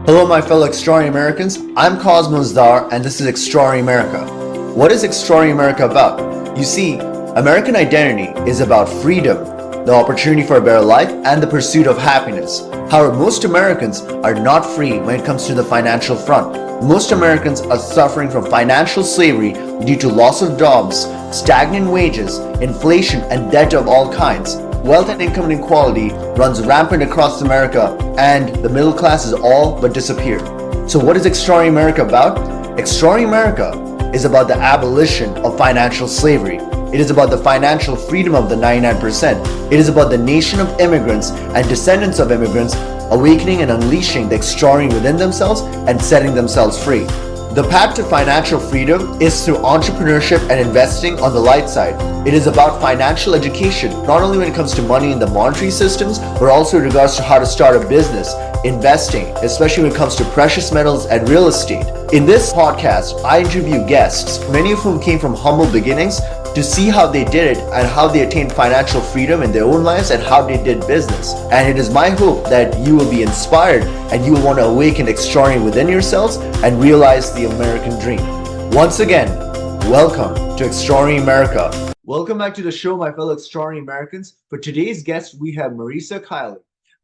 Hello, my fellow Extraordinary Americans. I'm Cosmos Dar, and this is Extraordinary America. What is Extraordinary America about? You see, American identity is about freedom, the opportunity for a better life, and the pursuit of happiness. However, most Americans are not free when it comes to the financial front. Most Americans are suffering from financial slavery due to loss of jobs, stagnant wages, inflation, and debt of all kinds. Wealth and income inequality runs rampant across America, and the middle class is all but disappeared. So what is Extraordinary America about? Extraordinary America is about the abolition of financial slavery. It is about the financial freedom of the 99%. It is about the nation of immigrants and descendants of immigrants awakening and unleashing the extraordinary within themselves and setting themselves free. The path to financial freedom is through entrepreneurship and investing on the light side. It is about financial education, not only when it comes to money in the monetary systems, but also in regards to how to start a business, investing, especially when it comes to precious metals and real estate. In this podcast, I interview guests, many of whom came from humble beginnings, to see how they did it and how they attained financial freedom in their own lives and how they did business. And it is my hope that you will be inspired and you will want to awaken extraordinary within yourselves and realize the American dream. Once again, welcome to Extraordinary America. Welcome back to the show, my fellow Extraordinary Americans. For today's guest, we have Marisa Kiley.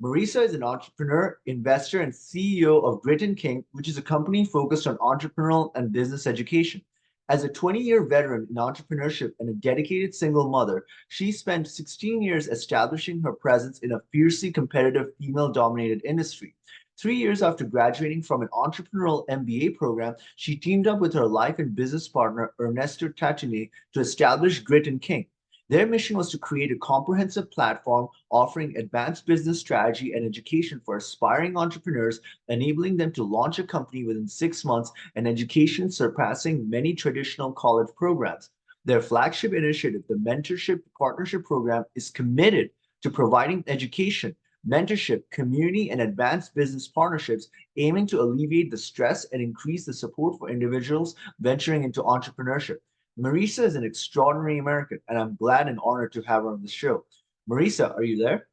Marisa is an entrepreneur, investor, and CEO of Grit & King, which is a company focused on entrepreneurial and business education. As a 20-year veteran in entrepreneurship and a dedicated single mother, she spent 16 years establishing her presence in a fiercely competitive female-dominated industry. 3 years after graduating from an entrepreneurial MBA program, she teamed up with her life and business partner, Ernesto Tatine, to establish Grit & King. Their mission was to create a comprehensive platform offering advanced business strategy and education for aspiring entrepreneurs, enabling them to launch a company within 6 months and education surpassing many traditional college programs. Their flagship initiative, the Mentorship Partnership Program, is committed to providing education, mentorship, community, and advanced business partnerships, aiming to alleviate the stress and increase the support for individuals venturing into entrepreneurship. Marisa is an extraordinary American, and I'm glad and honored to have her on the show. Marisa, are you there?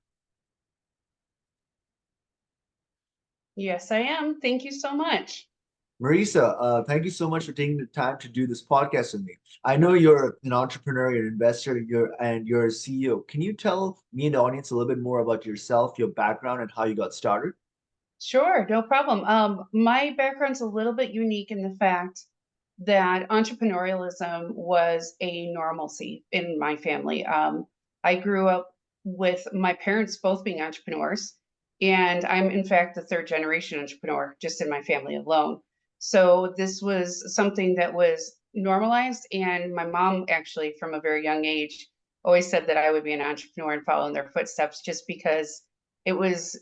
Yes, I am. Thank you so much. Marisa, thank you so much for taking the time to do this podcast with me. I know you're an entrepreneur, you're an investor, you're a CEO. Can you tell me and the audience a little bit more about yourself, your background, and how you got started? Sure, no problem. My background's a little bit unique in the fact that entrepreneurialism was a normalcy in my family. I grew up with my parents both being entrepreneurs, and I'm in fact the third generation entrepreneur just in my family alone. So this was something that was normalized, and my mom actually, from a very young age, always said that I would be an entrepreneur and follow in their footsteps, just because it was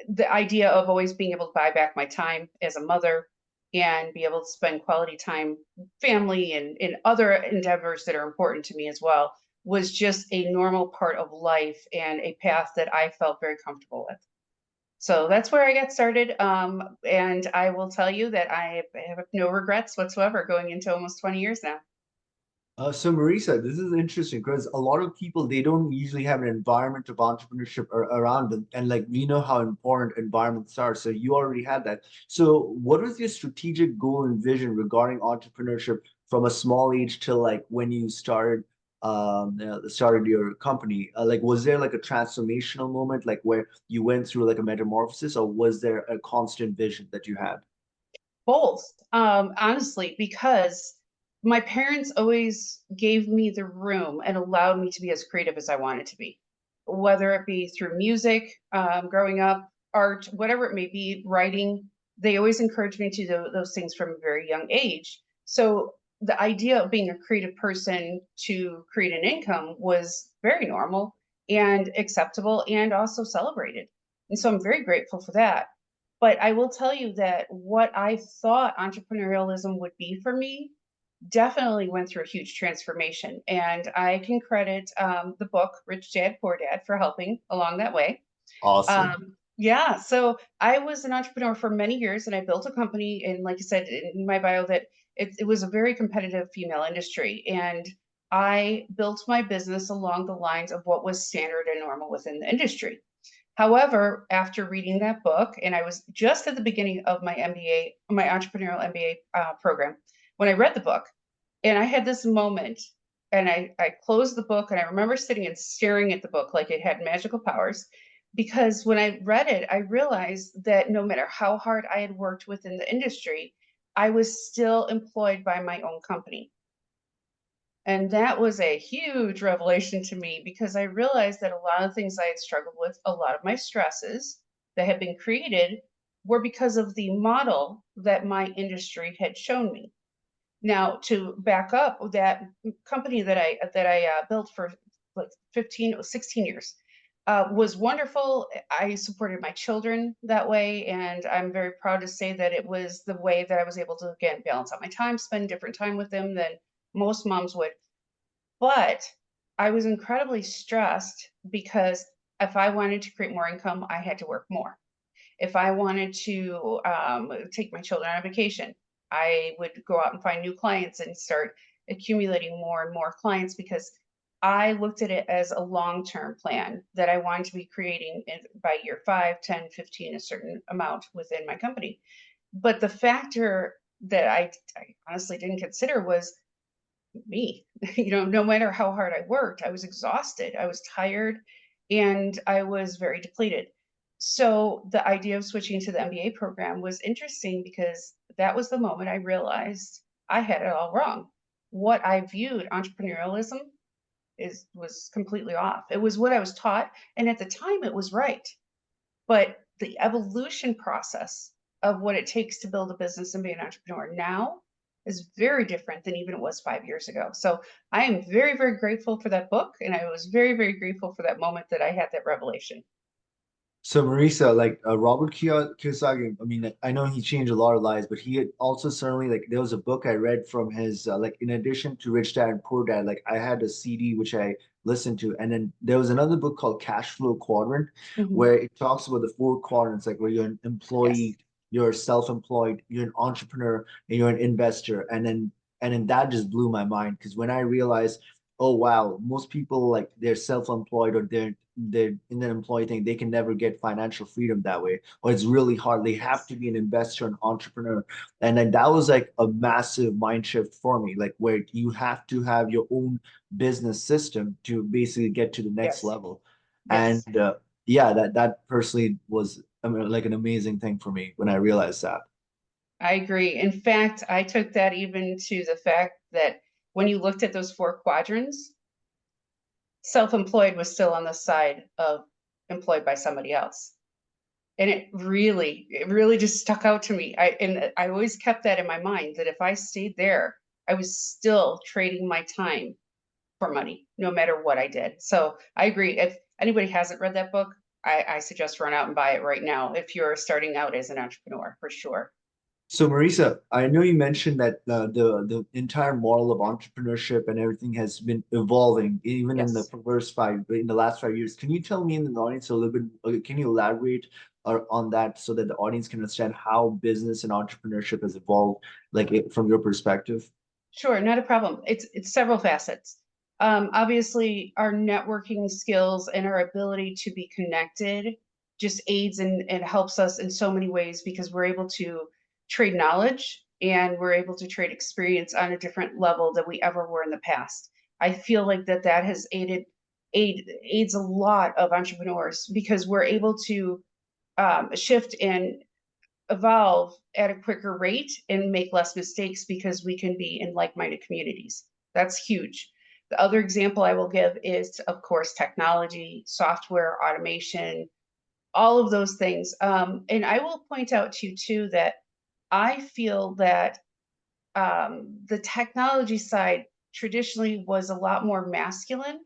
the idea of always being able to buy back my time as a mother and be able to spend quality time, family, and in other endeavors that are important to me as well, was just a normal part of life and a path that I felt very comfortable with. So that's where I got started. And I will tell you that I have no regrets whatsoever going into almost 20 years now. So Marisa, this is interesting because a lot of people they don't usually have an environment of entrepreneurship around them, and like we know how important environments are. So you already had that. So what was your strategic goal and vision regarding entrepreneurship from a small age till like when you started your company? Like, was there like a transformational moment, like where you went through like a metamorphosis, or was there a constant vision that you had? Both, honestly, because my parents always gave me the room and allowed me to be as creative as I wanted to be, whether it be through music, growing up, art, whatever it may be, writing. They always encouraged me to do those things from a very young age. So the idea of being a creative person to create an income was very normal and acceptable and also celebrated. And so I'm very grateful for that. But I will tell you that what I thought entrepreneurialism would be for me definitely went through a huge transformation. And I can credit the book, Rich Dad, Poor Dad, for helping along that way. Awesome. Yeah, so I was an entrepreneur for many years and I built a company. And like I said in my bio, that it was a very competitive female industry. And I built my business along the lines of what was standard and normal within the industry. However, after reading that book, and I was just at the beginning of my MBA, my entrepreneurial MBA program, when I read the book, and I had this moment, and I closed the book, and I remember sitting and staring at the book like it had magical powers, because when I read it, I realized that no matter how hard I had worked within the industry, I was still employed by my own company. And that was a huge revelation to me because I realized that a lot of things I had struggled with, a lot of my stresses that had been created were because of the model that my industry had shown me. Now, to back up, that company that I built for like 15 or 16 years was wonderful. I supported my children that way, and I'm very proud to say that it was the way that I was able to, again, balance out my time, spend different time with them than most moms would. But I was incredibly stressed because if I wanted to create more income, I had to work more. If I wanted to take my children on vacation, I would go out and find new clients and start accumulating more and more clients because I looked at it as a long-term plan that I wanted to be creating by year 5, 10, 15, a certain amount within my company. But the factor that I honestly didn't consider was me. No matter how hard I worked, I was exhausted, I was tired, and I was very depleted. So the idea of switching to the MBA program was interesting because that was the moment I realized I had it all wrong. What I viewed entrepreneurialism was completely off. It was what I was taught, and at the time it was right. But the evolution process of what it takes to build a business and be an entrepreneur now is very different than even it was 5 years ago. So I am very, very grateful for that book. And I was very, very grateful for that moment that I had that revelation. So Marisa, like Robert Kiyosaki, I mean, I know he changed a lot of lives, but he had also certainly like there was a book I read from his like in addition to Rich Dad and Poor Dad, like I had a CD which I listened to, and then there was another book called Cash Flow Quadrant, Mhm. where it talks about the four quadrants, like where you're an Yes. employee, you're self-employed, you're an entrepreneur, and you're an investor, and then that just blew my mind because when I realized, oh wow, most people like they're self-employed or they're in an employee thing, they can never get financial freedom that way, or it's really hard. They have Yes. to be an investor, an entrepreneur. And then that was like a massive mind shift for me, like where you have to have your own business system to basically get to the next Yes. level. And Yes. yeah, that personally was, I mean, like an amazing thing for me when I realized that. I agree. In fact, I took that even to the fact that when you looked at those four quadrants, self-employed was still on the side of employed by somebody else. And it really just stuck out to me. I always kept that in my mind that if I stayed there, I was still trading my time for money, no matter what I did. So I agree. If anybody hasn't read that book, I suggest run out and buy it right now if you're starting out as an entrepreneur, for sure. So Marisa, I know you mentioned that the entire model of entrepreneurship and everything has been evolving even in the Yes. in the last 5 years. Can you tell me in the audience a little bit? Can you elaborate on that so that the audience can understand how business and entrepreneurship has evolved, like from your perspective? Sure, not a problem. It's several facets. Obviously, our networking skills and our ability to be connected just aids and helps us in so many ways because we're able to trade knowledge and we're able to trade experience on a different level than we ever were in the past. I feel like that has aids a lot of entrepreneurs because we're able to shift and evolve at a quicker rate and make less mistakes because we can be in like-minded communities. That's huge. The other example I will give is, of course, technology, software, automation, all of those things. And I will point out to you too that I feel that the technology side traditionally was a lot more masculine.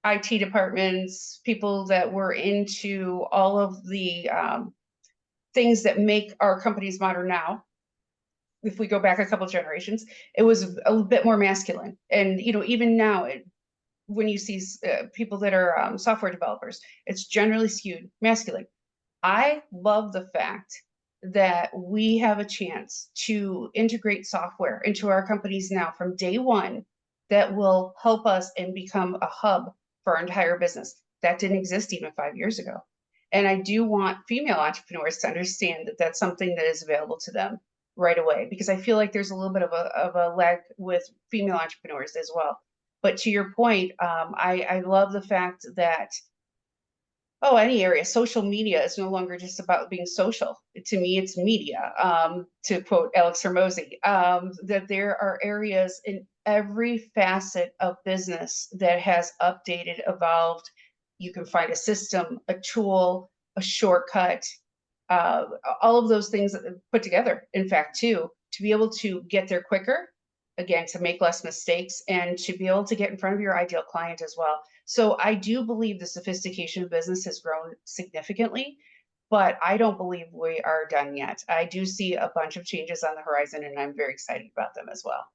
IT departments, people that were into all of the things that make our companies modern now, if we go back a couple generations, it was a bit more masculine. And even now, when you see people that are software developers, it's generally skewed masculine. I love the fact that we have a chance to integrate software into our companies now from day one that will help us and become a hub for our entire business. That didn't exist even 5 years ago. And I do want female entrepreneurs to understand that that's something that is available to them right away, because I feel like there's a little bit of a lag with female entrepreneurs as well. But to your point, I love the fact that, oh, any area, social media is no longer just about being social. To me, it's media. To quote Alex Hermosi, that there are areas in every facet of business that has updated, evolved. You can find a system, a tool, a shortcut, uh, all of those things put together, in fact, too, to be able to get there quicker, again, to make less mistakes, and to be able to get in front of your ideal client as well. So I do believe the sophistication of business has grown significantly, but I don't believe we are done yet. I do see a bunch of changes on the horizon, and I'm very excited about them as well.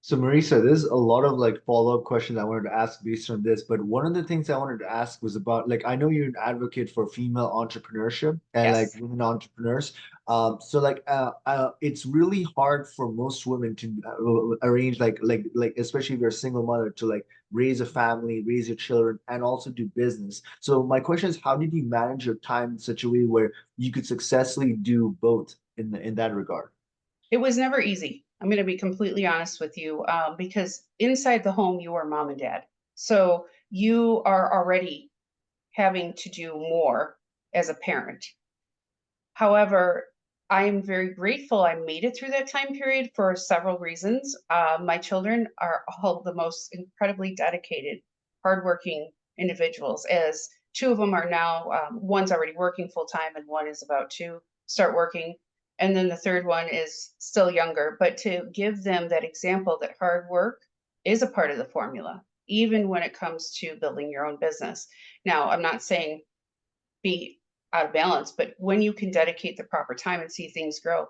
So Marisa, there's a lot of like follow-up questions I wanted to ask based on this, but one of the things I wanted to ask was about like I know you're an advocate for female entrepreneurship and like Yes. women entrepreneurs. So like it's really hard for most women to arrange like especially if you're a single mother to like raise a family, raise your children, and also do business. So my question is, how did you manage your time in such a way where you could successfully do both in that regard? It was never easy. I'm going to be completely honest with you, because inside the home, you are mom and dad. So you are already having to do more as a parent. However, I am very grateful I made it through that time period for several reasons. My children are all the most incredibly dedicated, hardworking individuals, as two of them are now, one's already working full time and one is about to start working. And then the third one is still younger. But to give them that example that hard work is a part of the formula, even when it comes to building your own business. Now, I'm not saying be out of balance, but when you can dedicate the proper time and see things grow.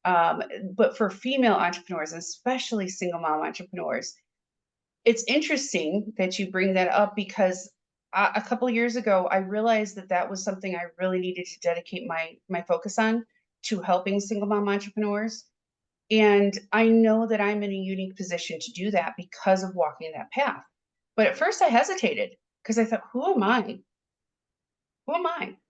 Um, but for female entrepreneurs, and especially single mom entrepreneurs, it's interesting that you bring that up because a couple of years ago, I realized that that was something I really needed to dedicate my focus on, to helping single mom entrepreneurs. And I know that I'm in a unique position to do that because of walking that path. But at first, I hesitated because I thought, who am I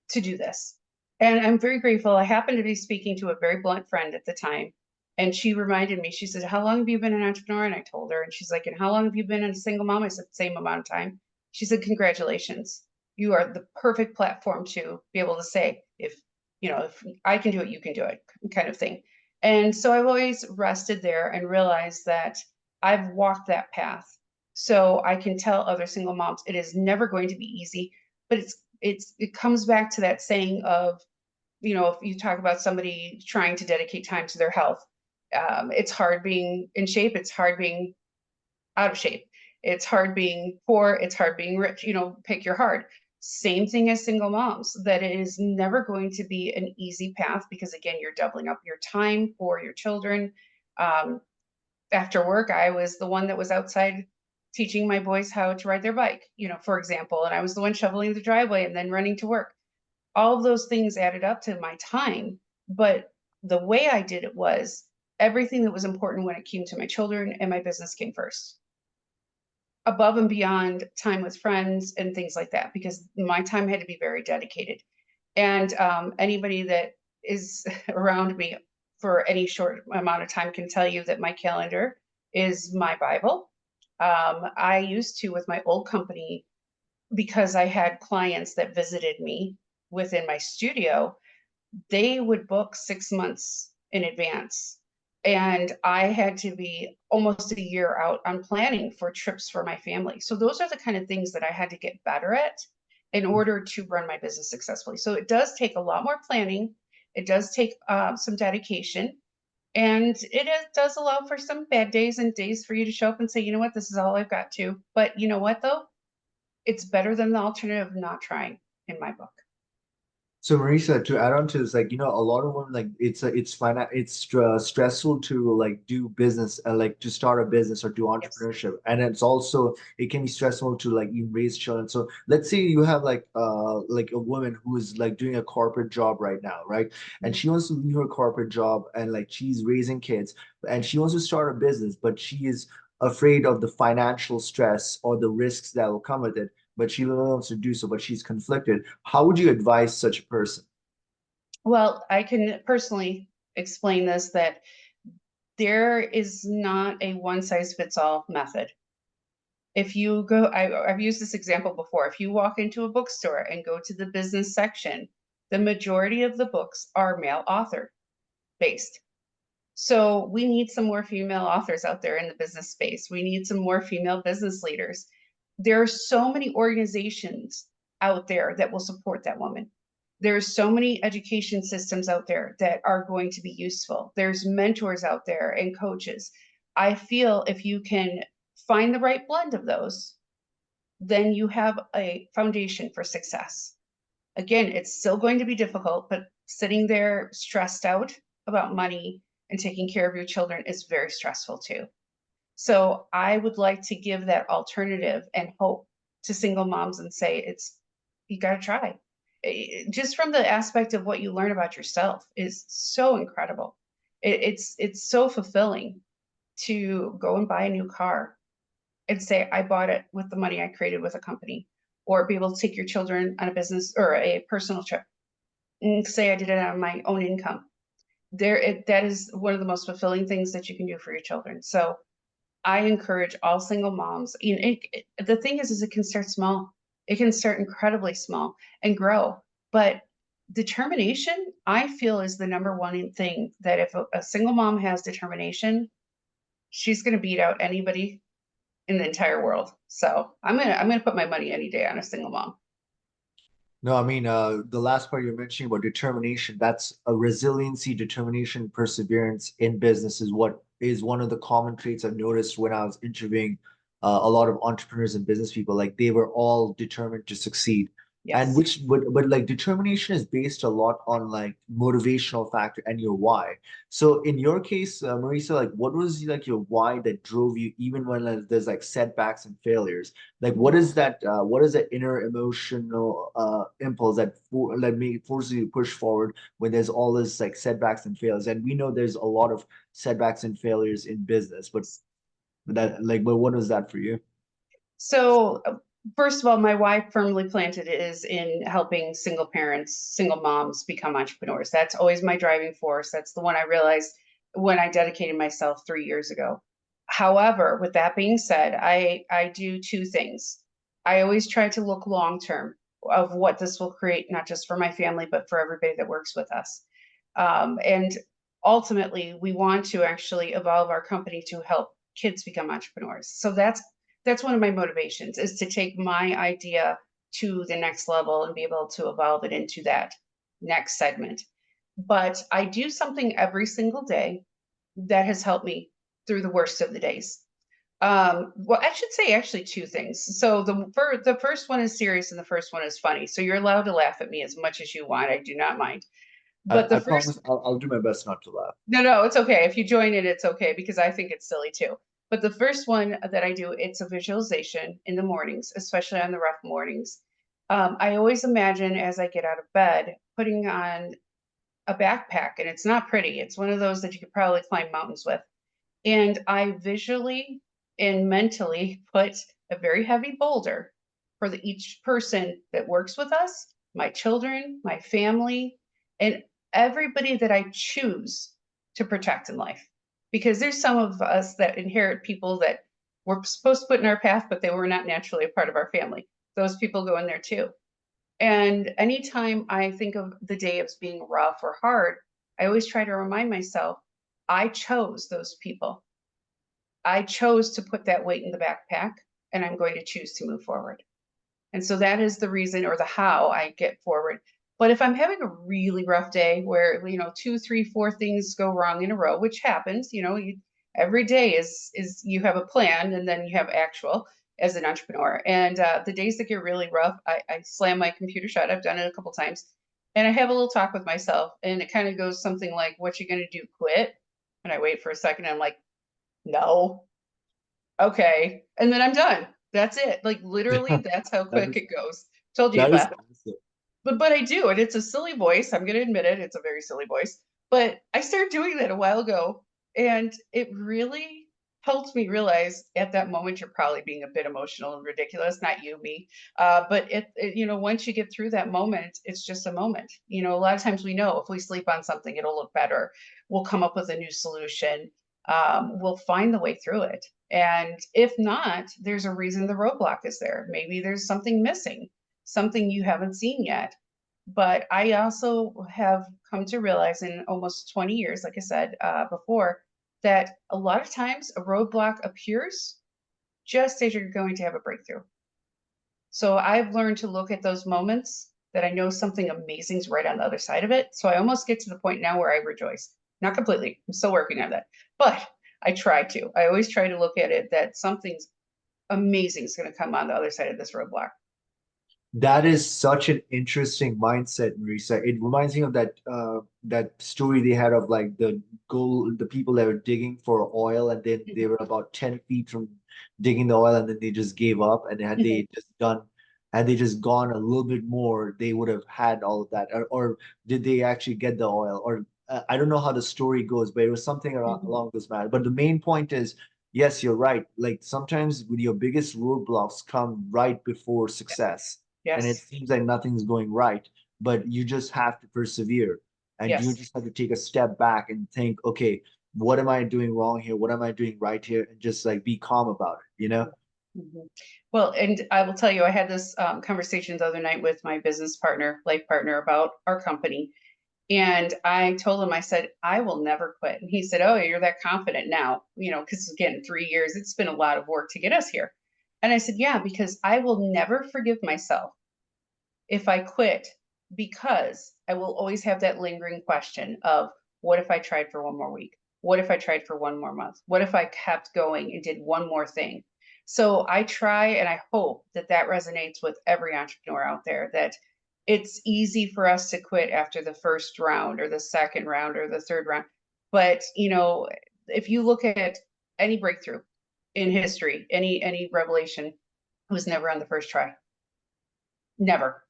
to do this? And I'm very grateful. I happened to be speaking to a very blunt friend at the time, and she reminded me, she said, "How long have you been an entrepreneur?" And I told her, and she's like, "And how long have you been a single mom?" I said, "Same amount of time." She said, "Congratulations. You are the perfect platform to be able to say, if I can do it, you can do it," kind of thing. And so I've always rested there and realized that I've walked that path. So I can tell other single moms it is never going to be easy, but it comes back to that saying of, if you talk about somebody trying to dedicate time to their health, it's hard being in shape, it's hard being out of shape, it's hard being poor, it's hard being rich, pick your heart. Same thing as single moms, that it is never going to be an easy path, because again, you're doubling up your time for your children. um, After work, I was the one that was outside teaching my boys how to ride their bike, for example, and I was the one shoveling the driveway and then running to work. All of those things added up to my time, but the way I did it was everything that was important when it came to my children and my business came first, above and beyond time with friends and things like that, because my time had to be very dedicated. And anybody that is around me for any short amount of time can tell you that my calendar is my Bible. I used to, with my old company, because I had clients that visited me within my studio, they would book 6 months in advance. And I had to be almost a year out on planning for trips for my family. So those are the kind of things that I had to get better at in order to run my business successfully. So it does take a lot more planning. It does take some dedication. And does allow for some bad days and days for you to show up and say, you know what, this is all I've got to. But you know what, though? It's better than the alternative of not trying, in my book. So Marisa, to add on to this, like a lot of women like it's stressful to like do business, like to start a business or do Yes. entrepreneurship, and it's also it can be stressful to like even raise children. So let's say you have like a woman who is like doing a corporate job right now, right? And Mhm. she wants to leave her corporate job and like she's raising kids and she wants to start a business, but she is afraid of the financial stress or the risks that will come with it. but she wants to do so, but she's conflicted. How would you advise such a person? Well, I can personally explain this, that there is not a one size fits all method. If you go, I've used this example before. If you walk into a bookstore and go to the business section, the majority of the books are male author based. So we need some more female authors out there in the business space. We need some more female business leaders. There are so many organizations out there that will support that woman. There's so many education systems out there that are going to be useful. There's mentors out there and coaches. I feel if you can find the right blend of those, then you have a foundation for success. Again, it's still going to be difficult, but sitting there stressed out about money and taking care of your children is very stressful too. So I would like to give that alternative and hope to single moms and say, you got to try. Just from the aspect of what you learn about yourself is so incredible. It's so fulfilling to go and buy a new car and say, I bought it with the money I created with a company, or be able to take your children on a business or a personal trip and say, I did it out of my own income. That is one of the most fulfilling things that you can do for your children. So I encourage all single moms. The thing is it can start small. It can start incredibly small and grow. But determination, I feel, is the number one thing that if a single mom has determination, she's going to beat out anybody in the entire world. So I'm gonna put my money any day on a single mom. No, I mean, the last part you're mentioning about determination, that's a resiliency, determination, perseverance in business is what is one of the common traits I've noticed when I was interviewing a lot of entrepreneurs and business people. Like they were all determined to succeed. And Yes. which, but like determination is based a lot on like motivational factor and your why. So in your case, Marisa, like what was like your why that drove you even when like, there's like setbacks and failures? Like what is that what is that inner emotional impulse that forces you to push forward when there's all this like setbacks and failures? And we know there's a lot of setbacks and failures in business, but what was that for you? So first of all, my why firmly planted is in helping single parents, single moms become entrepreneurs. That's always my driving force. That's the one I realized when I dedicated myself 3 years ago. However, with that being said, I do two things. I always try to look long term of what this will create, not just for my family, but for everybody that works with us. And ultimately, we want to actually evolve our company to help kids become entrepreneurs. So that's one of my motivations, is to take my idea to the next level and be able to evolve it into that next segment. But I do something every single day that has helped me through the worst of the days. Well, I should say actually two things. So the first one is serious and the first one is funny. So you're allowed to laugh at me as much as you want. I do not mind. But the I first promise I'll do my best not to laugh. No, it's okay. If you join it, it's okay because I think it's silly too. But the first one that I do, it's a visualization in the mornings, especially on the rough mornings. I always imagine as I get out of bed, putting on a backpack, and it's not pretty. It's one of those that you could probably climb mountains with. And I visually and mentally put a very heavy boulder for each person that works with us, my children, my family, and everybody that I choose to protect in life. Because there's some of us that inherit people that we're supposed to put in our path, but they were not naturally a part of our family. Those people go in there too. And anytime I think of the day as being rough or hard, I always try to remind myself, I chose those people. I chose to put that weight in the backpack, and I'm going to choose to move forward. And so that is the reason or the how I get forward. But if I'm having a really rough day where, two, three, four things go wrong in a row, which happens, every day is you have a plan and then you have actual as an entrepreneur. And the days that get really rough, I slam my computer shut. I've done it a couple times. And I have a little talk with myself. And it kind of goes something like, what you going to do? Quit? And I wait for a second. And I'm like, no. Okay. And then I'm done. That's it. Like literally, that's how That quick is it goes. Told you that you'd is laugh. awesome. But I do, and it's a silly voice. I'm gonna admit it. It's a very silly voice. But I started doing that a while ago, and it really helped me realize at that moment you're probably being a bit emotional and ridiculous, not you, me. But once you get through that moment, it's just a moment. A lot of times we know if we sleep on something, it'll look better. We'll come up with a new solution. We'll find the way through it. And if not, there's a reason the roadblock is there. Maybe there's something missing, something you haven't seen yet. But I also have come to realize in almost 20 years, like I said before, that a lot of times a roadblock appears just as you're going to have a breakthrough. So I've learned to look at those moments that I know something amazing is right on the other side of it. So I almost get to the point now where I rejoice. Not completely. I'm still working on that. But I try to. I always try to look at it that something's amazing is going to come on the other side of this roadblock. That is such an interesting mindset, Marisa. It reminds me of that story they had of like the people that were digging for oil, and then they were about 10 feet from digging the oil, and then they just gave up. And had they just gone a little bit more, they would have had all of that. Or did they actually get the oil? Or I don't know how the story goes, but it was something along those matters. But the main point is, yes, you're right. Like sometimes with your biggest roadblocks come right before success, and it Yes. seems like nothing's going right, but you just have to persevere, and you Yes. just have to take a step back and think, okay, what am I doing wrong here? What am I doing right here? And just like be calm about it, you know? Mhm. Well, and I will tell you, I had this conversation the other night with my business partner, life partner, about our company. And I told him, I said, I will never quit. And he said, oh, you're that confident now, because again, 3 years, it's been a lot of work to get us here. And I said, yeah, because I will never forgive myself if I quit, because I will always have that lingering question of what if I tried for one more week? What if I tried for one more month? What if I kept going and did one more thing? So I try and I hope that that resonates with every entrepreneur out there, that it's easy for us to quit after the first round or the second round or the third round. But, if you look at any breakthrough in history, any revelation, it was never on the first try. Never.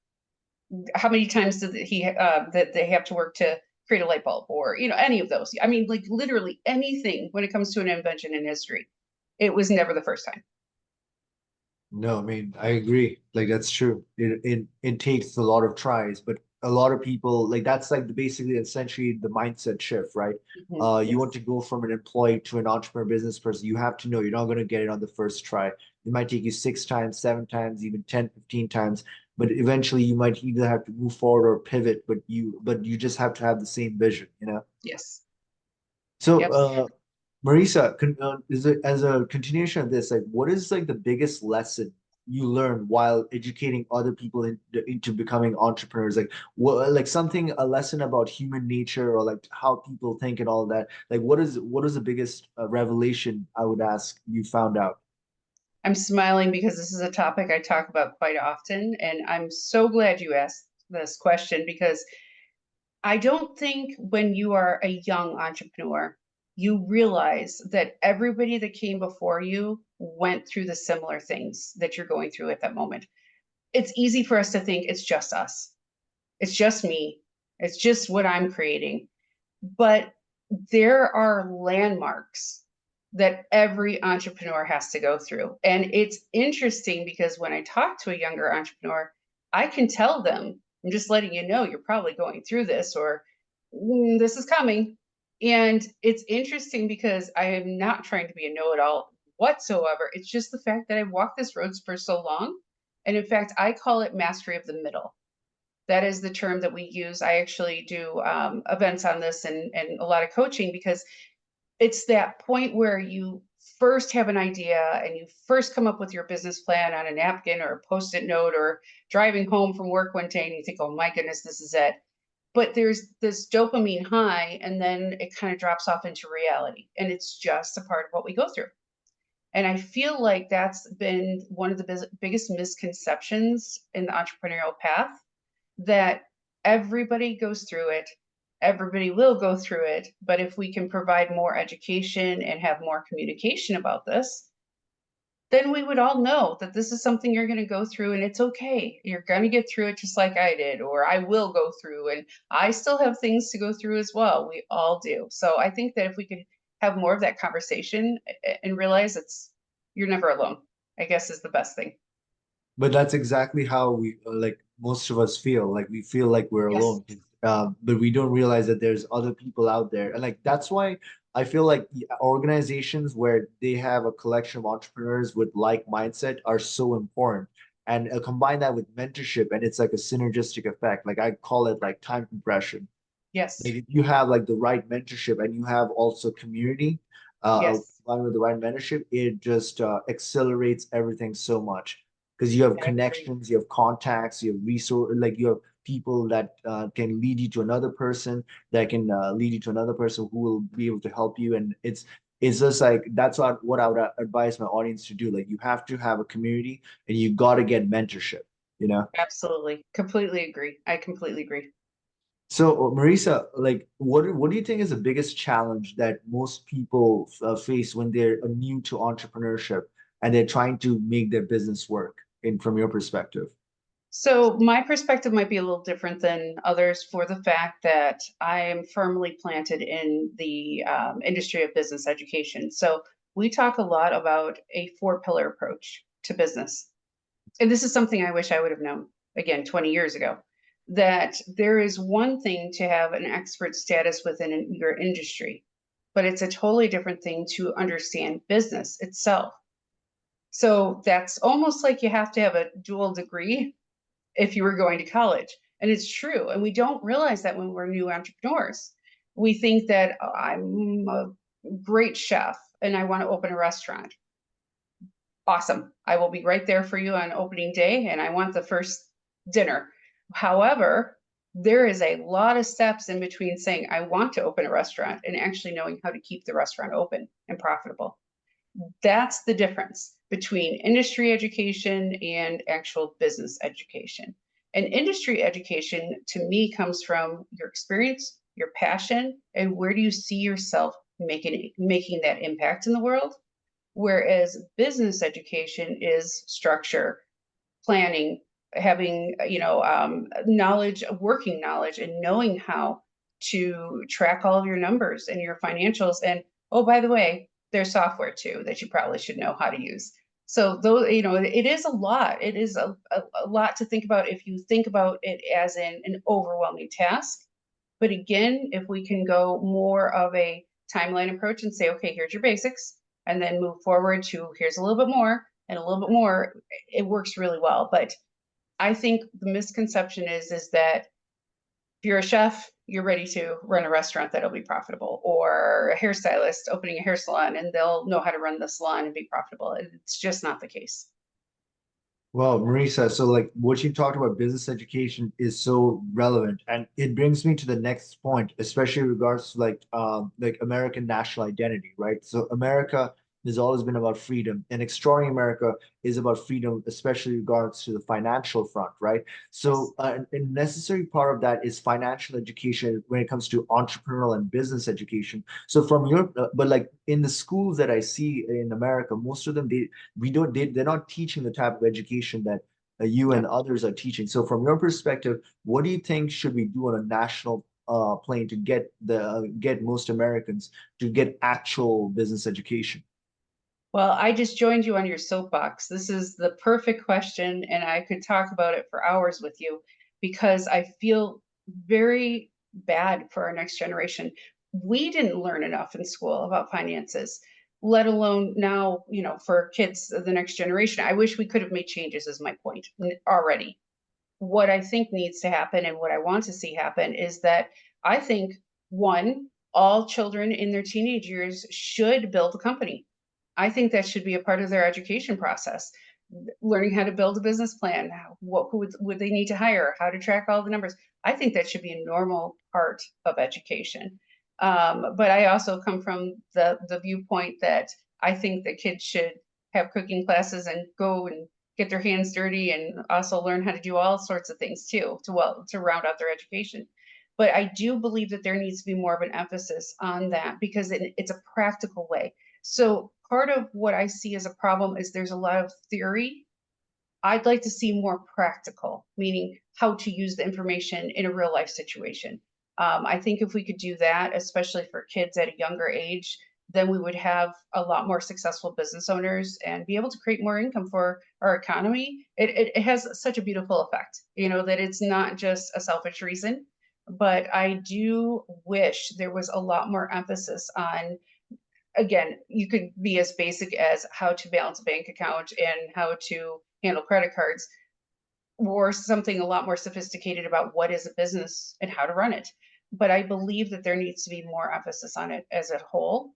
How many times did that they have to work to create a light bulb, or any of those? I mean, like literally anything when it comes to an invention in history, it was never the first time. No, I mean, I agree. Like that's true. It takes a lot of tries, but a lot of people like that's like basically essentially the mindset shift, right? You Yes. want to go from an employee to an entrepreneur business person, you have to know you're not going to get it on the first try. It might take you 6 times, 7 times, even 10, 15 times, but eventually you might either have to move forward or pivot, but you just have to have the same vision, you know? Yes. So, Yep. Marisa, is it as a continuation of this, like, what is like the biggest lesson you learned while educating other people into becoming entrepreneurs? Like, what, like something, a lesson about human nature or like how people think and all that. Like, what is the biggest revelation I would ask you found out? I'm smiling because this is a topic I talk about quite often, and I'm so glad you asked this question, because I don't think when you are a young entrepreneur, you realize that everybody that came before you went through the similar things that you're going through at that moment. It's easy for us to think it's just us. It's just me. It's just what I'm creating. But there are landmarks that every entrepreneur has to go through. And it's interesting because when I talk to a younger entrepreneur, I can tell them, I'm just letting you know you're probably going through this, or this is coming. And it's interesting because I am not trying to be a know it all whatsoever. It's just the fact that I've walked this road for so long. And in fact, I call it mastery of the middle. That is the term that we use. I actually do events on this, and a lot of coaching, because it's that point where you first have an idea and you first come up with your business plan on a napkin or a post-it note, or driving home from work one day and you think, oh my goodness, this is it. But there's this dopamine high, and then it kind of drops off into reality. And it's just a part of what we go through. And I feel like that's been one of the biggest misconceptions in the entrepreneurial path, that everybody goes through it. Everybody will go through it. But if we can provide more education and have more communication about this, then we would all know that this is something you're going to go through, and it's okay. You're going to get through it just like I did, or I will go through, and I still have things to go through as well. We all do. So I think that if we could have more of that conversation and realize you're never alone, I guess is the best thing. But that's exactly how we like most of us feel. Like we feel like we're Yes. alone, but we don't realize that there's other people out there. And like that's why I feel like the organizations where they have a collection of entrepreneurs with like mindset are so important. And combine that with mentorship, and it's like a synergistic effect. Like I call it like time compression. Yes. Like if you have like the right mentorship and you have also community, Yes. combined with the right mentorship, it just accelerates everything so much because you have I agree. connections, you have contacts, you have resource, like you have people that can lead you to another person that can lead you to another person who will be able to help you. And it's just like that's what I would advise my audience to do. Like you have to have a community and you got to get mentorship, you know? Absolutely. Completely agree. I completely agree. So, Marisa, like, what do you think is the biggest challenge that most people face when they're new to entrepreneurship and they're trying to make their business work in from your perspective? So my perspective might be a little different than others for the fact that I am firmly planted in the industry of business education. So we talk a lot about a four-pillar approach to business. And this is something I wish I would have known, again, 20 years ago, that there is one thing to have an expert status within your industry, but it's a totally different thing to understand business itself. So that's almost like you have to have a dual degree if you were going to college. And it's true. And we don't realize that when we're new entrepreneurs. We think that "Oh, I'm a great chef and I want to open a restaurant. Awesome. I will be right there for you on opening day and I want the first dinner. However, there is a lot of steps in between saying I want to open a restaurant and actually knowing how to keep the restaurant open and profitable. That's the difference between industry education and actual business education. And industry education to me comes from your experience, your passion, and where do you see yourself making that impact in the world? Whereas business education is structure, planning, having knowledge, working knowledge, and knowing how to track all of your numbers and your financials. And oh, by the way, there's software too that you probably should know how to use. So though it is a lot. It is a lot to think about if you think about it as an overwhelming task. But again, if we can go more of a timeline approach and say, okay, here's your basics, and then move forward to here's a little bit more and a little bit more, it works really well. But I think the misconception is that if you're a chef, you're ready to run a restaurant that'll be profitable, or a hairstylist opening a hair salon and they'll know how to run the salon and be profitable. It's just not the case. Well, Marisa, so like what you talked about business education is so relevant, and it brings me to the next point, especially in regards to like American national identity, right? So America has always been about freedom, and Exploring America is about freedom, especially in regards to the financial front, right? Yes. So a necessary part of that is financial education when it comes to entrepreneurial and business education. So from your, but like in the schools that I see in America, most of them they're not teaching the type of education that you Yep. and others are teaching. So from your perspective, what do you think should we do on a national plane to get most Americans to get actual business education? Well, I just joined you on your soapbox. This is the perfect question, and I could talk about it for hours with you because I feel very bad for our next generation. We didn't learn enough in school about finances, let alone now, for kids, the next generation. I wish we could have made changes, is my point already. What I think needs to happen and what I want to see happen is that I think, one, all children in their teenage years should build a company. I think that should be a part of their education process. Learning how to build a business plan, who would they need to hire, how to track all the numbers. I think that should be a normal part of education. But I also come from the viewpoint that I think that kids should have cooking classes and go and get their hands dirty and also learn how to do all sorts of things too to round out their education. But I do believe that there needs to be more of an emphasis on that because it's a practical way. So part of what I see as a problem is there's a lot of theory. I'd like to see more practical, meaning how to use the information in a real life situation. I think if we could do that, especially for kids at a younger age, then we would have a lot more successful business owners and be able to create more income for our economy. It has such a beautiful effect, that it's not just a selfish reason. But I do wish there was a lot more emphasis on, again, you could be as basic as how to balance a bank account and how to handle credit cards, or something a lot more sophisticated about what is a business and how to run it. But I believe that there needs to be more emphasis on it as a whole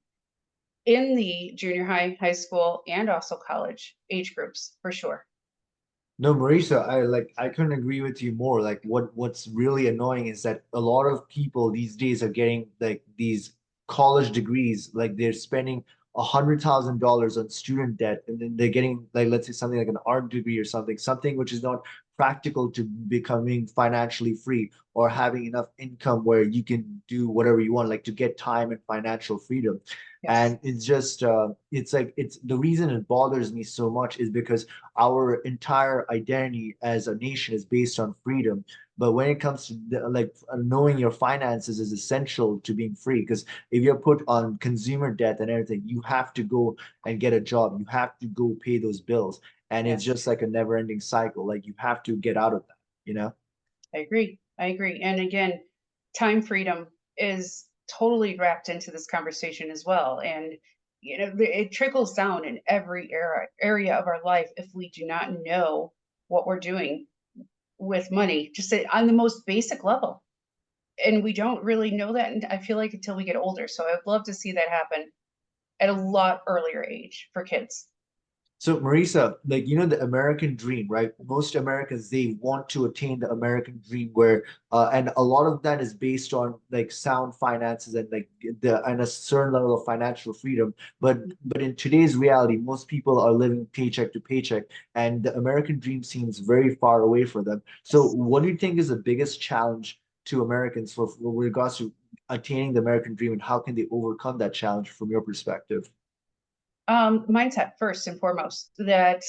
in the junior high, high school, and also college age groups for sure. No, Marisa, I couldn't agree with you more. Like what's really annoying is that a lot of people these days are getting like these college degrees, like they're spending $100,000 on student debt, and then they're getting like let's say something like an art degree or something which is not practical to becoming financially free or having enough income where you can do whatever you want, like to get time and financial freedom. Yes. And it's just it's like it's the reason it bothers me so much is because our entire identity as a nation is based on freedom. But when it comes to knowing your finances is essential to being free, because if you're put on consumer debt and everything, you have to go and get a job. You have to go pay those bills. And it's Yes. just like a never ending cycle. Like you have to get out of that, you know? I agree. I agree. And again, time freedom is totally wrapped into this conversation as well. And it trickles down in every area of our life if we do not know what we're doing with money, just on the most basic level. And we don't really know that, and I feel like until we get older. So I'd love to see that happen at a lot earlier age for kids. So, Marisa, like you know the American dream, right? Most Americans they want to attain the American dream where and a lot of that is based on like sound finances and like the and a certain level of financial freedom. But in today's reality, most people are living paycheck to paycheck, and the American dream seems very far away for them. So, Yes. what do you think is the biggest challenge to Americans for regards to attaining the American dream, and how can they overcome that challenge from your perspective? Mindset first and foremost. That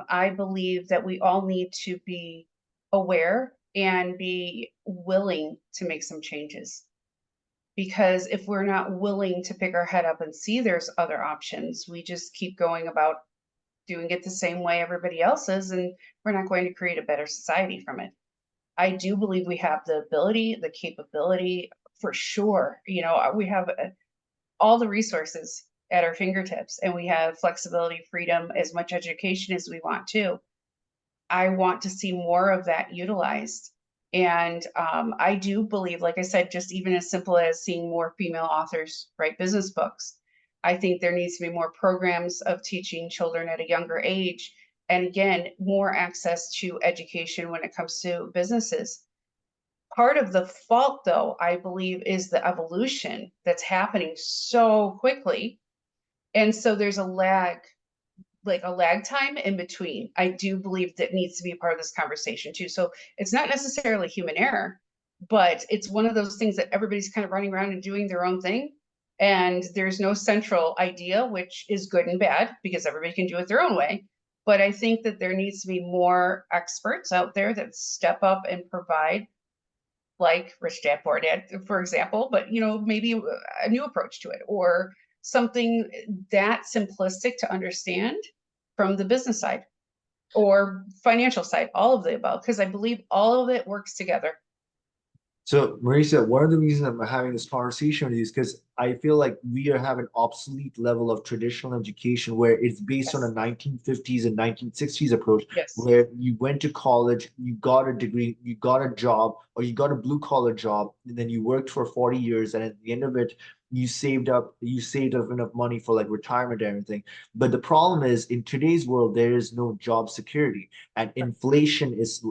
I believe that we all need to be aware and be willing to make some changes. Because if we're not willing to pick our head up and see there's other options, we just keep going about doing it the same way everybody else is, and we're not going to create a better society from it. I do believe we have the ability, the capability for sure. We have all the resources at our fingertips, and we have flexibility, freedom, as much education as we want to. I want to see more of that utilized. And I do believe, like I said, just even as simple as seeing more female authors write business books. I think there needs to be more programs of teaching children at a younger age. And again, more access to education when it comes to businesses. Part of the fault, though, I believe, is the evolution that's happening so quickly. And so there's a lag time in between. I do believe that needs to be a part of this conversation too. So it's not necessarily human error, but it's one of those things that everybody's kind of running around and doing their own thing. And there's no central idea, which is good and bad because everybody can do it their own way. But I think that there needs to be more experts out there that step up and provide, like Rich Dad Poor Dad, for example, but maybe a new approach to it, or something that simplistic to understand from the business side or financial side, all of the above, because I believe all of it works together. So, Marisa, one of the reasons I'm having this conversation with you is because I feel like we are having obsolete level of traditional education where it's based on a Yes. 1950s and 1960s approach, Yes. where you went to college, you got a degree, you got a job, or you got a blue collar job, and then you worked for 40 years, and at the end of it, you saved up enough money for like retirement and everything. But the problem is in today's world, there is no job security, and inflation is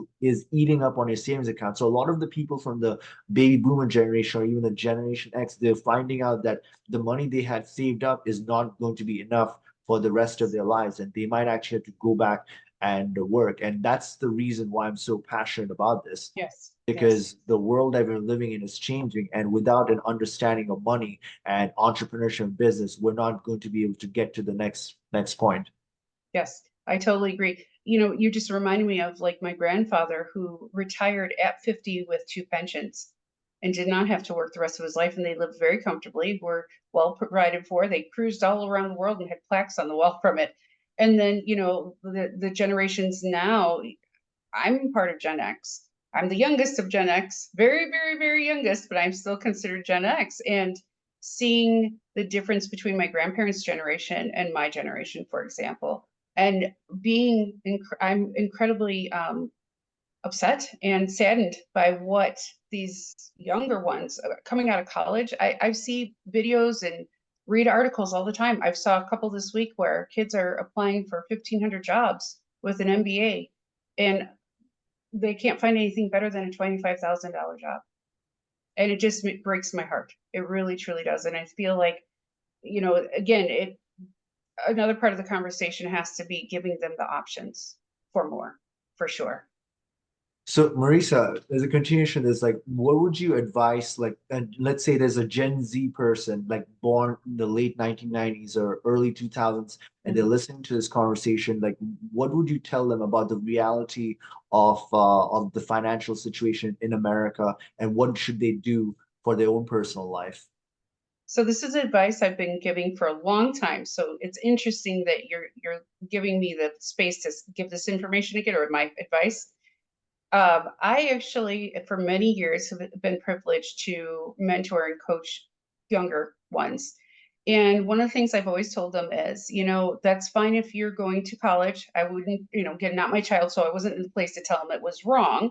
eating up on your savings account. So a lot of the people from the baby boomer generation or even the Generation X, they're finding out that the money they had saved up is not going to be enough for the rest of their lives. And they might actually have to go back and work. And that's the reason why I'm so passionate about this. Yes. Yes. Because the world that we're living in is changing, and without an understanding of money and entrepreneurship and business, we're not going to be able to get to the next point. Yes. I totally agree. You just reminded me of like my grandfather who retired at 50 with two pensions. and did not have to work the rest of his life, and they lived very comfortably, were well provided for. They cruised all around the world and had plaques on the wall from it. And then, the generations now, I'm part of Gen X. I'm the youngest of Gen X, very, very, very youngest, but I'm still considered Gen X. And seeing the difference between my grandparents' generation and my generation, for example, and I'm incredibly upset and saddened by what these younger ones coming out of college. I see videos and read articles all the time. I saw a couple this week where kids are applying for 1,500 jobs with an MBA, and they can't find anything better than a $25,000 job. And it just breaks my heart. It really, truly does. And I feel like, again, another part of the conversation has to be giving them the options for more, for sure. So, Marisa, as a continuation, is like, what would you advise, like, and let's say there's a Gen Z person, like born in the late 1990s or early 2000s, and they're listening to this conversation, like, what would you tell them about the reality of the financial situation in America, and what should they do for their own personal life? So this is advice I've been giving for a long time. So it's interesting that you're giving me the space to give this information again, or my advice. I actually, for many years, have been privileged to mentor and coach younger ones. And one of the things I've always told them is, that's fine if you're going to college. I wouldn't, again, not my child, so I wasn't in the place to tell them it was wrong.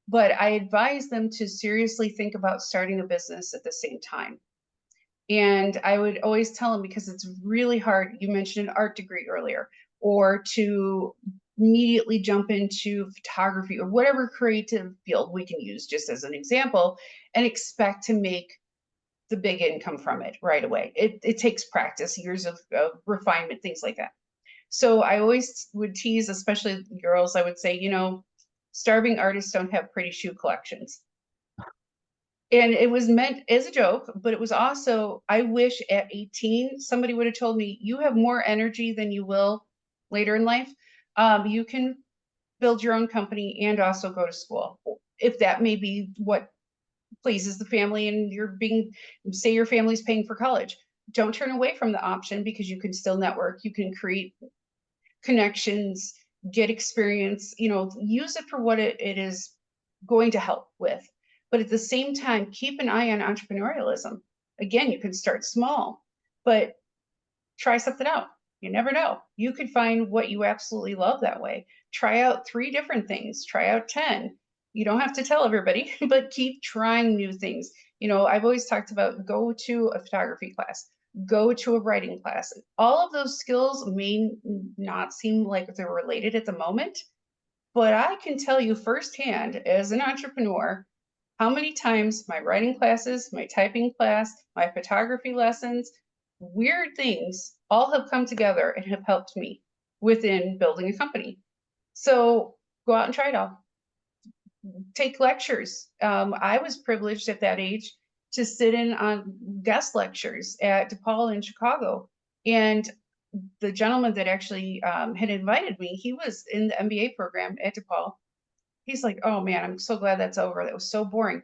But I advise them to seriously think about starting a business at the same time. And I would always tell them, because it's really hard. You mentioned an art degree earlier, or to immediately jump into photography or whatever creative field we can use just as an example, and expect to make the big income from it right away. It takes practice, years of refinement, things like that. So I always would tease, especially girls, I would say, starving artists don't have pretty shoe collections. And it was meant as a joke, but it was also, I wish at 18, somebody would have told me, you have more energy than you will later in life. You can build your own company and also go to school, if that may be what pleases the family, and say your family's paying for college. Don't turn away from the option, because you can still network, you can create connections, get experience, use it for what it is going to help with. But at the same time, keep an eye on entrepreneurialism. Again, you can start small, but try something out. You never know. You could find what you absolutely love that way. Try out 3 different things, try out 10. You don't have to tell everybody, but keep trying new things. I've always talked about, go to a photography class, go to a writing class. All of those skills may not seem like they're related at the moment, but I can tell you firsthand as an entrepreneur how many times my writing classes, my typing class, my photography lessons, weird things all have come together and have helped me within building a company. So go out and try it all. Take lectures. I was privileged at that age to sit in on guest lectures at DePaul in Chicago. And the gentleman that actually had invited me, he was in the MBA program at DePaul. He's like, oh man, I'm so glad that's over. That was so boring.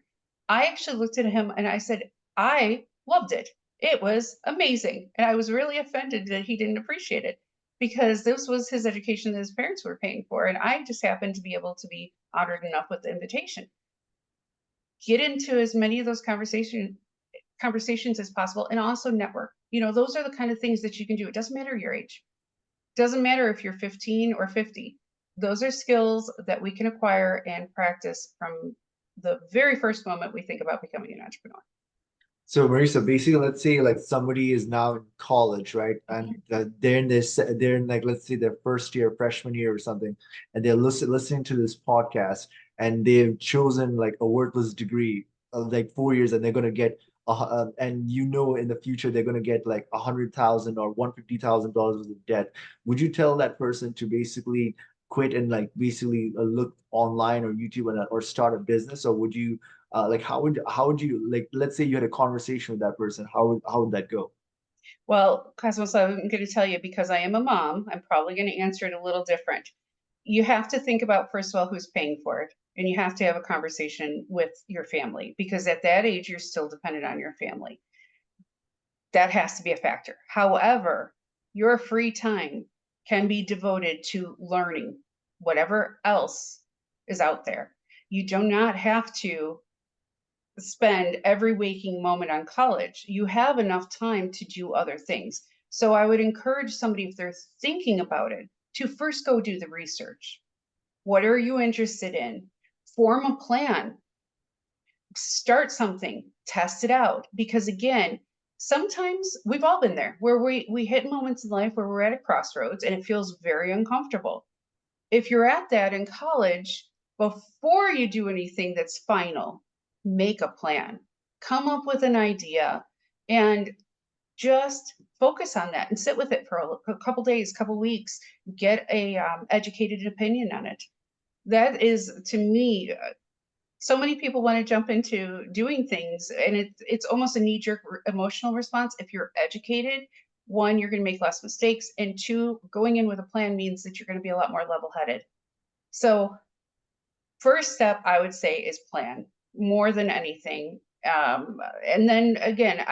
I actually looked at him and I said, I loved it. It was amazing. And I was really offended that he didn't appreciate it, because this was his education that his parents were paying for. And I just happened to be able to be honored enough with the invitation. Get into as many of those conversations as possible, and also network. Those are the kind of things that you can do. It doesn't matter your age. Doesn't matter if you're 15 or 50. Those are skills that we can acquire and practice from the very first moment we think about becoming an entrepreneur. So, Marisa, basically, let's say like somebody is now in college, right? And they're in, like, let's say their first year, freshman year or something, and they're listening to this podcast, and they've chosen like a worthless degree of like 4 years, and they're gonna get and in the future they're gonna get like $100,000 or $150,000 worth of debt. Would you tell that person to basically quit and like basically look online or YouTube or start a business, or would you? Like how would you, like, let's say you had a conversation with that person, how would that go? Well, Cosmos, I'm going to tell you, because I am a mom, I'm probably going to answer it a little different. You have to think about, first of all, who's paying for it. and you have to have a conversation with your family, because at that age, you're still dependent on your family. That has to be a factor. However, your free time can be devoted to learning whatever else is out there. You do not have to spend every waking moment on college. You have enough time to do other things. So I would encourage somebody, if they're thinking about it, to first go do the research. What are you interested in? Form a plan. Start something, test it out. Because again, sometimes we've all been there where we hit moments in life where we're at a crossroads and it feels very uncomfortable. If you're at that in college, before you do anything that's final, make a plan, come up with an idea, and just focus on that and sit with it for a couple days, couple weeks, get a educated opinion on it. That is, to me, so many people want to jump into doing things, and it's almost a knee-jerk emotional response. If you're educated, one, you're going to make less mistakes, and two, going in with a plan means that you're going to be a lot more level-headed. So first step, I would say, is plan more than anything. And then again,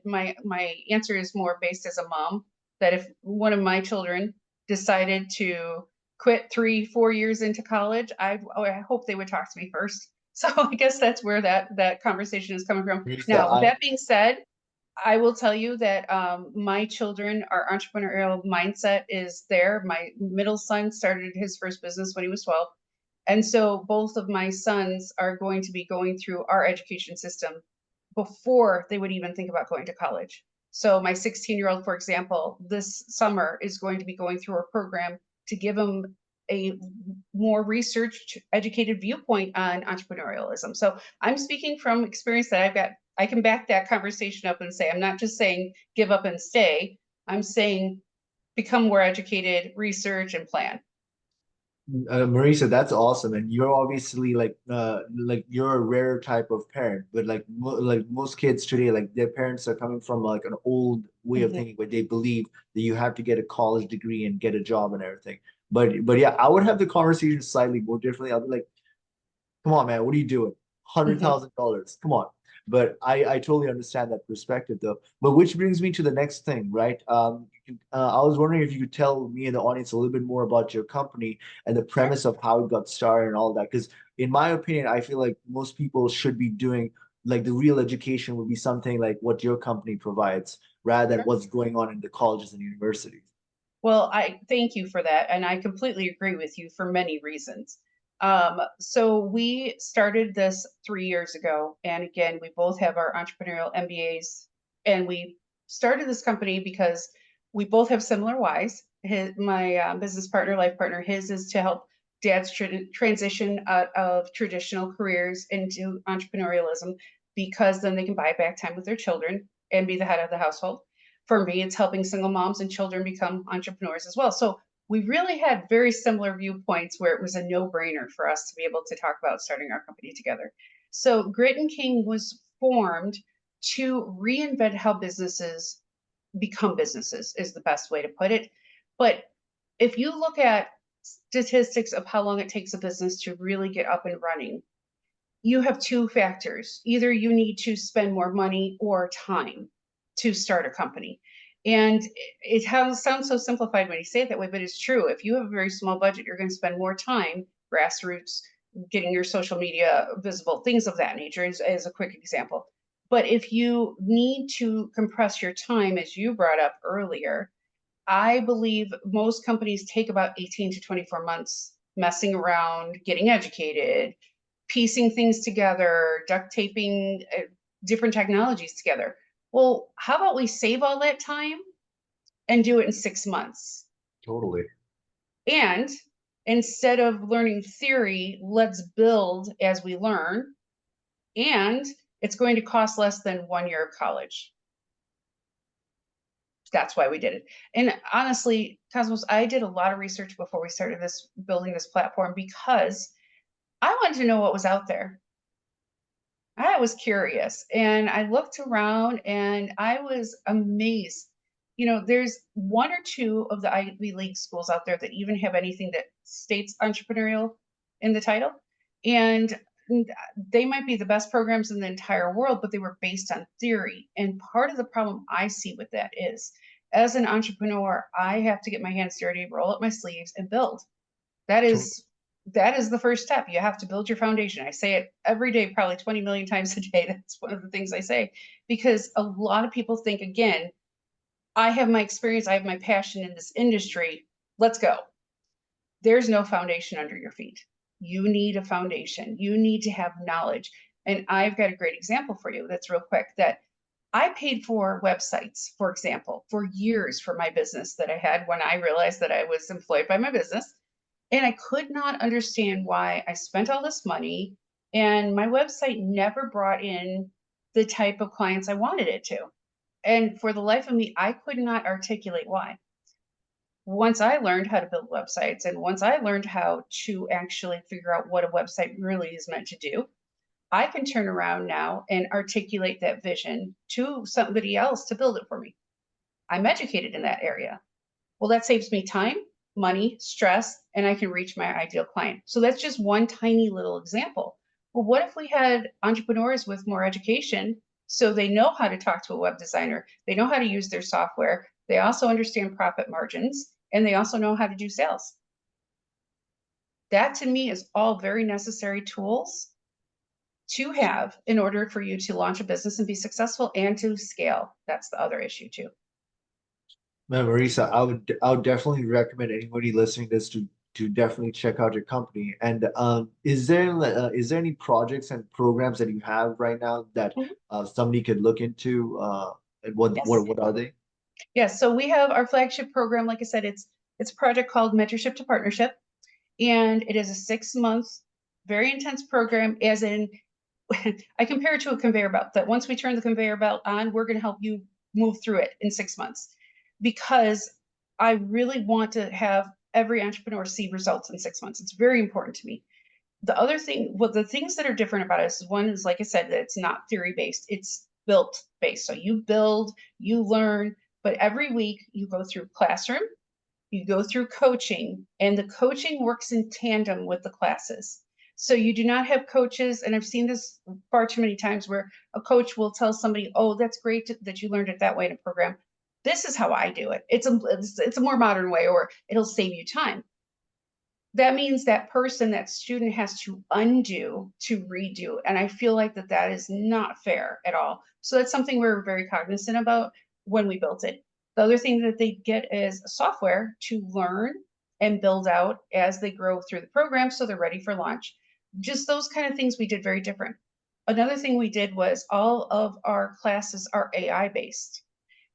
my answer is more based as a mom, that if one of my children decided to quit 3-4 years into college, I hope they would talk to me first. So I guess that's where that conversation is coming from. Marisa, Now, with that being said, I will tell you that my children, our entrepreneurial mindset is there. My middle son started his first business when he was 12. And so both of my sons are going to be going through our education system before they would even think about going to college. So my 16-year-old, for example, this summer is going to be going through a program to give him a more research educated viewpoint on entrepreneurialism. So I'm speaking from experience that I've got. I can back that conversation up and say, I'm not just saying give up and stay. I'm saying become more educated, research, and plan. Marisa, that's awesome, and you're obviously like you're a rare type of parent. But like like most kids today, like their parents are coming from like an old way of Mhm. thinking, where they believe that you have to get a college degree and get a job and everything. But yeah, I would have the conversation slightly more differently. I'd be like, come on, man, what are you doing? Mhm. $100,000. Come on. But I totally understand that perspective though. But which brings me to the next thing, right? I was wondering if you could tell me and the audience a little bit more about your company and the Sure. premise of how it got started and all that. Because in my opinion, I feel like most people should be doing like the real education would be something like what your company provides rather than Sure. what's going on in the colleges and universities. Well, I thank you for that, and I completely agree with you for many reasons. So we started this 3 years ago, and again, we both have our entrepreneurial MBAs, and we started this company because we both have similar whys. My business partner, life partner, his is to help dads transition out of traditional careers into entrepreneurialism, because then they can buy back time with their children and be the head of the household. For me, it's helping single moms and children become entrepreneurs as well. So we really had very similar viewpoints where it was a no-brainer for us to be able to talk about starting our company together. So Grit and King was formed to reinvent how businesses become businesses, is the best way to put it. But if you look at statistics of how long it takes a business to really get up and running, you have two factors. Either you need to spend more money or time to start a company. And sounds so simplified when you say it that way, but it's true. If you have a very small budget, you're going to spend more time, grassroots, getting your social media visible, things of that nature, as a quick example. But if you need to compress your time, as you brought up earlier, I believe most companies take about 18 to 24 months messing around, getting educated, piecing things together, duct taping different technologies together. Well, how about we save all that time and do it in 6 months? Totally. And instead of learning theory, let's build as we learn. And it's going to cost less than 1 year of college. That's why we did it. And honestly, Cosmos, I did a lot of research before we started building this platform, because I wanted to know what was out there. I was curious, and I looked around and I was amazed. There's one or two of the Ivy League schools out there that even have anything that states entrepreneurial in the title. And they might be the best programs in the entire world, but they were based on theory. And part of the problem I see with that is, as an entrepreneur, I have to get my hands dirty, roll up my sleeves, and build. That is the first step. You have to build your foundation. I say it every day, probably 20 million times a day. That's one of the things I say, because a lot of people think, again, I have my experience, I have my passion in this industry. Let's go. There's no foundation under your feet. You need a foundation. You need to have knowledge. And I've got a great example for you that's real quick, that I paid for websites, for example, for years for my business that I had when I realized that I was employed by my business. And I could not understand why I spent all this money and my website never brought in the type of clients I wanted it to. And for the life of me, I could not articulate why. Once I learned how to build websites, and once I learned how to actually figure out what a website really is meant to do, I can turn around now and articulate that vision to somebody else to build it for me. I'm educated in that area. Well, that saves me time, money, stress, and I can reach my ideal client. So that's just one tiny little example. Well, what if we had entrepreneurs with more education so they know how to talk to a web designer, they know how to use their software, they also understand profit margins, and they also know how to do sales? That to me is all very necessary tools to have in order for you to launch a business and be successful and to scale. That's the other issue too. Man, Marisa, I would definitely recommend anybody listening to this to definitely check out your company. And is there any projects and programs that you have right now that Mhm. somebody could look into? And Yes. what are they? Yes. So we have our flagship program. Like I said, it's a project called Mentorship to Partnership, and it is a 6 month, very intense program. As in, I compare it to a conveyor belt. That once we turn the conveyor belt on, we're going to help you move through it in 6 months, because I really want to have every entrepreneur see results in 6 months. It's very important to me. The other thing, well, the things that are different about us, one is, like I said, that it's not theory based, it's built based. So you build, you learn, but every week you go through classroom, you go through coaching, and the coaching works in tandem with the classes. So you do not have coaches, and I've seen this far too many times, where a coach will tell somebody, "Oh, that's great that you learned it that way in a program. This is how I do it. It's a more modern way, or it'll save you time." That means that person, that student, has to undo to redo. And I feel like that is not fair at all. So that's something we're very cognizant about when we built it. The other thing that they get is software to learn and build out as they grow through the program, so they're ready for launch. Just those kind of things we did very different. Another thing we did was all of our classes are AI based.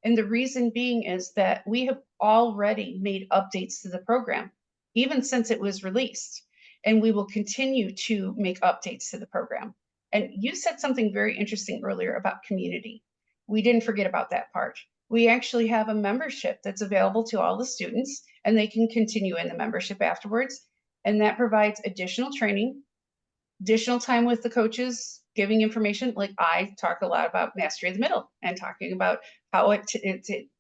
And the reason being is that we have already made updates to the program, even since it was released. And we will continue to make updates to the program. And you said something very interesting earlier about community. We didn't forget about that part. We actually have a membership that's available to all the students, and they can continue in the membership afterwards. And that provides additional training, additional time with the coaches, giving information. Like, I talk a lot about mastery of the middle and talking about how it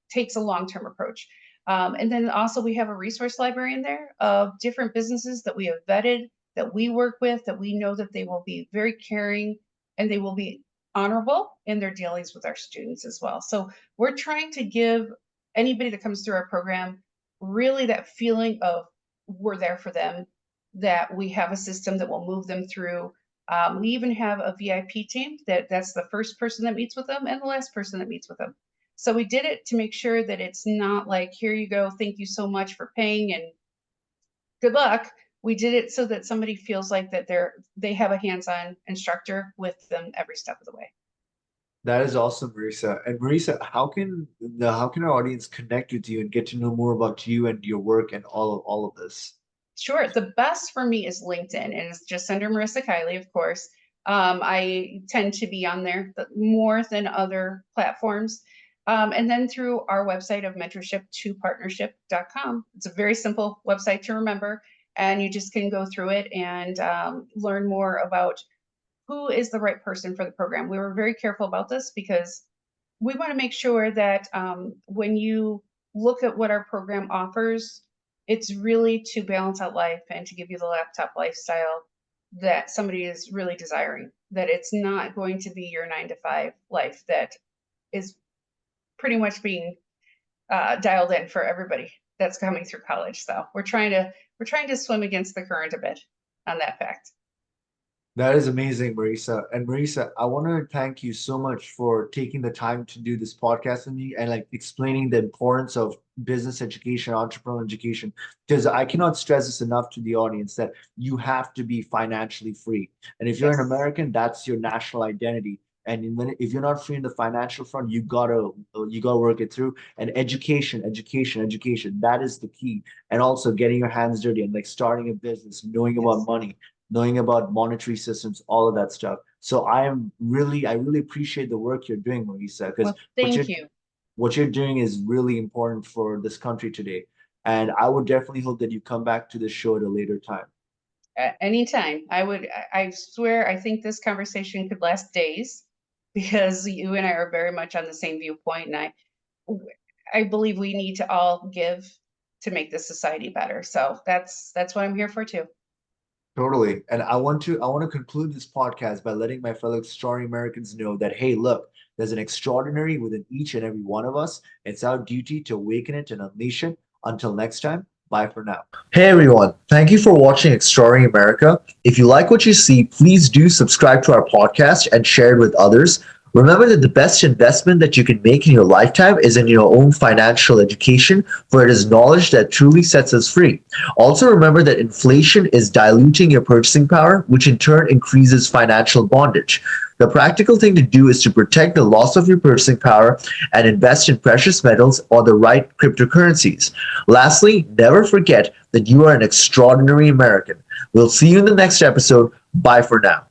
takes a long-term approach. And then also we have a resource library in there of different businesses that we have vetted, that we work with, that we know that they will be very caring and they will be honorable in their dealings with our students as well. So we're trying to give anybody that comes through our program really that feeling of we're there for them, that we have a system that will move them through. We even have a VIP team that's the first person that meets with them and the last person that meets with them. So we did it to make sure that it's not like, here you go, thank you so much for paying and good luck. We did it so that somebody feels like that they have a hands-on instructor with them every step of the way. That is awesome, Marisa. And Marisa, how can our audience connect with you and get to know more about you and your work and all of this? Sure. The best for me is LinkedIn, and it's just under Marisa Kiley, of course. I tend to be on there more than other platforms. And then through our website of mentorship2partnership.com. It's a very simple website to remember, and you just can go through it and learn more about who is the right person for the program. We were very careful about this because we want to make sure that when you look at what our program offers, it's really to balance out life and to give you the laptop lifestyle. that somebody is really desiring, that it's not going to be your 9 to 5 life that is pretty much being dialed in for everybody that's coming through college. So we're trying to swim against the current a bit on that fact. That is amazing, Marisa. And Marisa, I want to thank you so much for taking the time to do this podcast with me and like explaining the importance of business education, entrepreneurial education, because I cannot stress this enough to the audience that you have to be financially free. And if you're an Yes. American, that's your national identity. And if you're not free in the financial front, you gotta work it through. And education, that is the key. And also getting your hands dirty and like starting a business, knowing about Yes. money, knowing about monetary systems, all of that stuff. So I really appreciate the work you're doing, Marisa, because Well, thank you. what you're doing is really important for this country today. And I would definitely hope that you come back to the show at a later time. Anytime. I swear, I think this conversation could last days because you and I are very much on the same viewpoint. And I believe we need to all give to make this society better. So that's what I'm here for too. Totally. And I want to conclude this podcast by letting my fellow extraordinary Americans know that, hey, look, there's an extraordinary within each and every one of us. It's our duty to awaken it and unleash it. Until next time, bye for now. Hey everyone, thank you for watching Extraordinary America. If you like what you see, please do subscribe to our podcast and share it with others. Remember that the best investment that you can make in your lifetime is in your own financial education, for it is knowledge that truly sets us free. Also remember that inflation is diluting your purchasing power, which in turn increases financial bondage. The practical thing to do is to protect the loss of your purchasing power and invest in precious metals or the right cryptocurrencies. Lastly, never forget that you are an extraordinary American. We'll see you in the next episode. Bye for now.